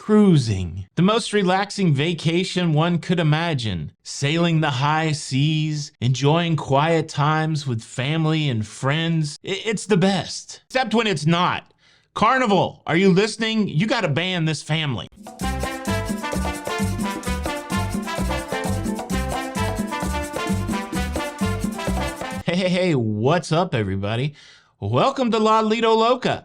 Cruising. The most relaxing vacation one could imagine. Sailing the high seas, enjoying quiet times with family and friends. It's the best. Except when it's not. Carnival, are you listening? You gotta ban this family. Hey, what's up, everybody? Welcome to La Lido Loca.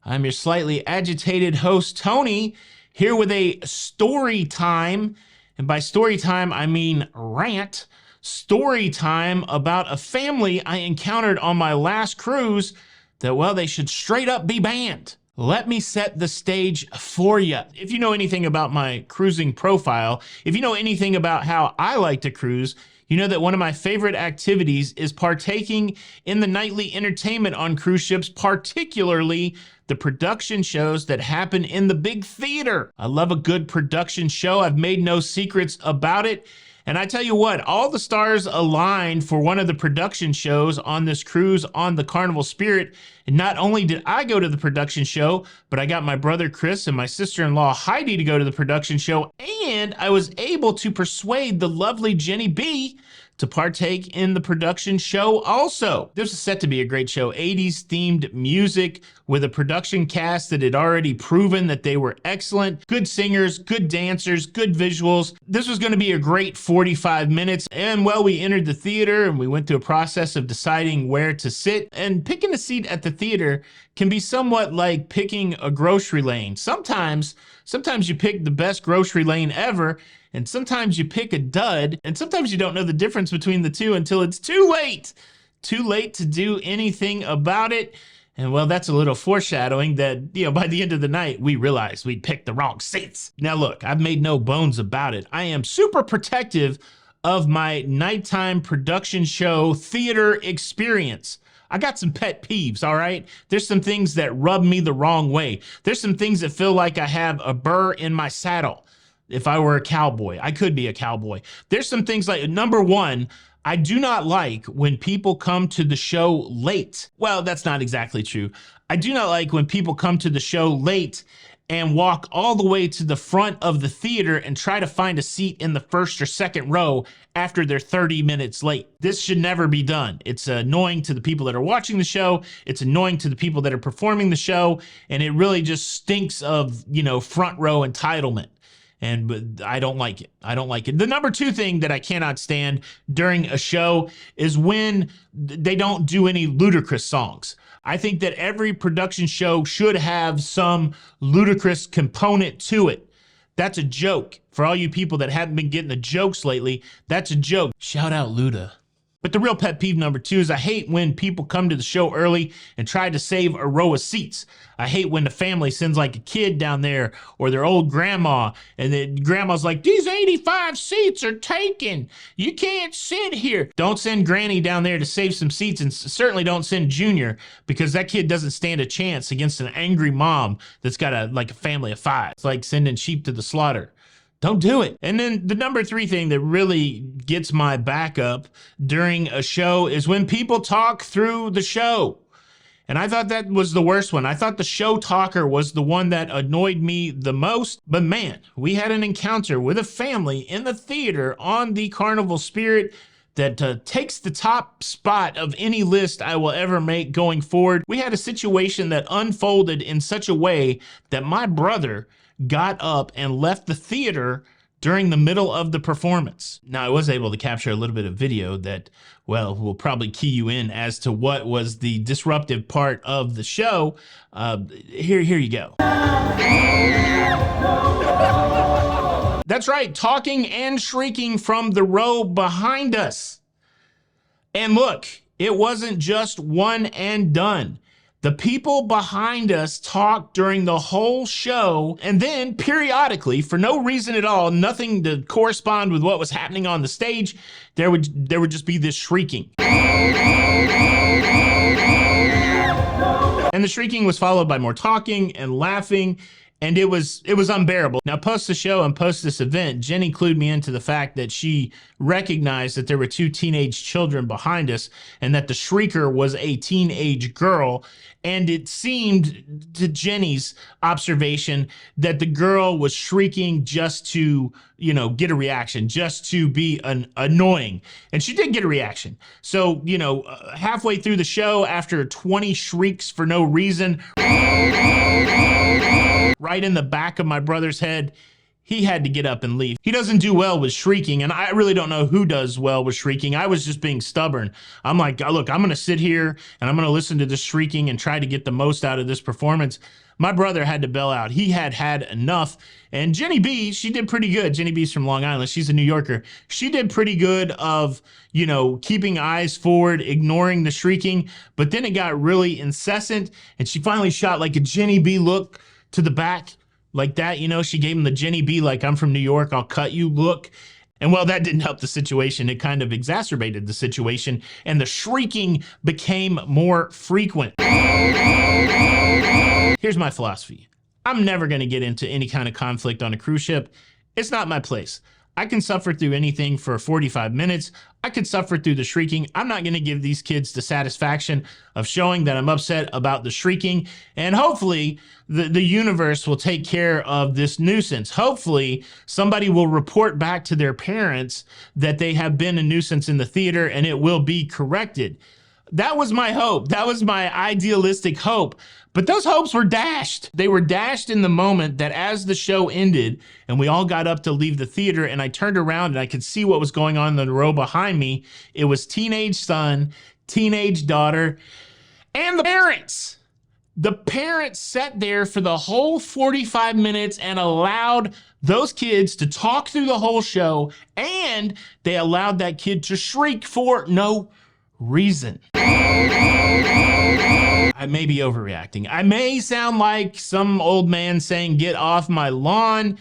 I'm your slightly agitated host, Tony, here with a story time. And by story time, I mean rant. Story time about a family I encountered on my last cruise that, well, they should straight up be banned. Let me set the stage for you. If you know anything about my cruising profile, if you know anything about how I like to cruise, you know that one of my favorite activities is partaking in the nightly entertainment on cruise ships, particularly the production shows that happen in the big theater. I love a good production show. I've made no secrets about it. And I tell you what, all the stars aligned for one of the production shows on this cruise on the Carnival Spirit. And not only did I go to the production show, but I got my brother Chris and my sister-in-law Heidi to go to the production show. And I was able to persuade the lovely Jenny B to partake in the production show also. This was set to be a great show. 80s themed music with a production cast that had already proven that they were excellent. Good singers, good dancers, good visuals. This was going to be a great 45 minutes. And well, we entered the theater and we went through a process of deciding where to sit. And picking a seat at the theater can be somewhat like picking a grocery lane. Sometimes you pick the best grocery lane ever, and sometimes you pick a dud, and sometimes you don't know the difference between the two until it's too late. Too late to do anything about it. And well, that's a little foreshadowing that, by the end of the night, we realized we'd picked the wrong seats. Now look, I've made no bones about it. I am super protective of my nighttime production show theater experience. I got some pet peeves, all right? There's some things that rub me the wrong way. There's some things that feel like I have a burr in my saddle. If I were a cowboy, I could be a cowboy. There's some things like, number one, I do not like when people come to the show late. Well, that's not exactly true. I do not like when people come to the show late and walk all the way to the front of the theater and try to find a seat in the first or second row after they're 30 minutes late. This should never be done. It's annoying to the people that are watching the show. It's annoying to the people that are performing the show. And it really just stinks of, front row entitlement. And I don't like it. I don't like it. The number two thing that I cannot stand during a show is when they don't do any ludicrous songs. I think that every production show should have some ludicrous component to it. That's a joke. For all you people that haven't been getting the jokes lately, that's a joke. Shout out Luda. But the real pet peeve number two is I hate when people come to the show early and try to save a row of seats. I hate when the family sends like a kid down there or their old grandma, and the grandma's like, these 85 seats are taken. You can't sit here. Don't send Granny down there to save some seats, and certainly don't send Junior, because that kid doesn't stand a chance against an angry mom that's got a family of five. It's like sending sheep to the slaughter. Don't do it. And then the number three thing that really gets my back up during a show is when people talk through the show. And I thought that was the worst one. I thought the show talker was the one that annoyed me the most. But man, we had an encounter with a family in the theater on the Carnival Spirit that takes the top spot of any list I will ever make going forward. We had a situation that unfolded in such a way that my brother got up and left the theater during the middle of the performance. Now, I was able to capture a little bit of video that, well, will probably key you in as to what was the disruptive part of the show. Here you go. That's right, talking and shrieking from the row behind us. And look, it wasn't just one and done. The people behind us talked during the whole show, and then periodically, for no reason at all, nothing to correspond with what was happening on the stage, there would just be this shrieking. And the shrieking was followed by more talking and laughing and it was unbearable. Now, post the show and post this event, Jenny clued me into the fact that she recognized that there were 2 teenage children behind us and that the shrieker was a teenage girl. And it seemed to Jenny's observation that the girl was shrieking just to, get a reaction, just to be annoying. And she did get a reaction. So, halfway through the show, after 20 shrieks for no reason, right in the back of my brother's head, he had to get up and leave. He doesn't do well with shrieking, and I really don't know who does well with shrieking. I was just being stubborn. I'm like, look, I'm gonna sit here and I'm gonna listen to this shrieking and try to get the most out of this performance. My brother had to bail out. He had had enough. And Jenny B, she did pretty good. Jenny B's from Long Island. She's a New Yorker. She did pretty good of, keeping eyes forward, ignoring the shrieking, but then it got really incessant, and she finally shot like a Jenny B look to the back. Like that, she gave him the Jenny B, like, I'm from New York, I'll cut you look. And well, that didn't help the situation. It kind of exacerbated the situation, and the shrieking became more frequent. Here's my philosophy. I'm never going to get into any kind of conflict on a cruise ship. It's not my place. I can suffer through anything for 45 minutes. I could suffer through the shrieking. I'm not going to give these kids the satisfaction of showing that I'm upset about the shrieking. And hopefully the universe will take care of this nuisance. Hopefully somebody will report back to their parents that they have been a nuisance in the theater and it will be corrected. That was my hope. That was my idealistic hope. But those hopes were dashed. They were dashed in the moment that as the show ended and we all got up to leave the theater and I turned around and I could see what was going on in the row behind me. It was teenage son, teenage daughter, and the parents. The parents sat there for the whole 45 minutes and allowed those kids to talk through the whole show, and they allowed that kid to shriek for no reason. I may be overreacting. I may sound like some old man saying, get off my lawn,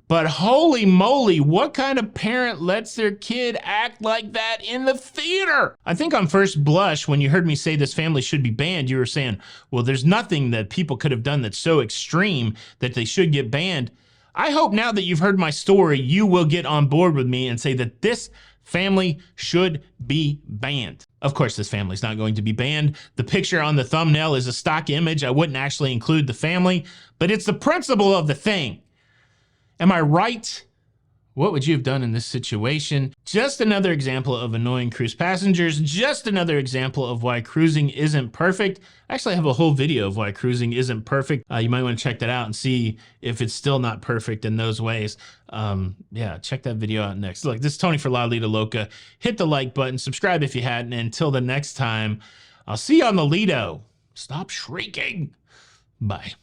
but holy moly, what kind of parent lets their kid act like that in the theater? I think on first blush, when you heard me say this family should be banned, you were saying, well, there's nothing that people could have done that's so extreme that they should get banned. I hope now that you've heard my story, you will get on board with me and say that this family should be banned. Of course, this family's not going to be banned. The picture on the thumbnail is a stock image. I wouldn't actually include the family, but it's the principle of the thing. Am I right? What would you have done in this situation? Just another example of annoying cruise passengers. Just another example of why cruising isn't perfect. Actually, I have a whole video of why cruising isn't perfect. You might want to check that out and see if it's still not perfect in those ways. Yeah, check that video out next. Look, this is Tony for La Lido Loca. Hit the like button, subscribe if you hadn't, and until the next time, I'll see you on the Lido. Stop shrieking. Bye.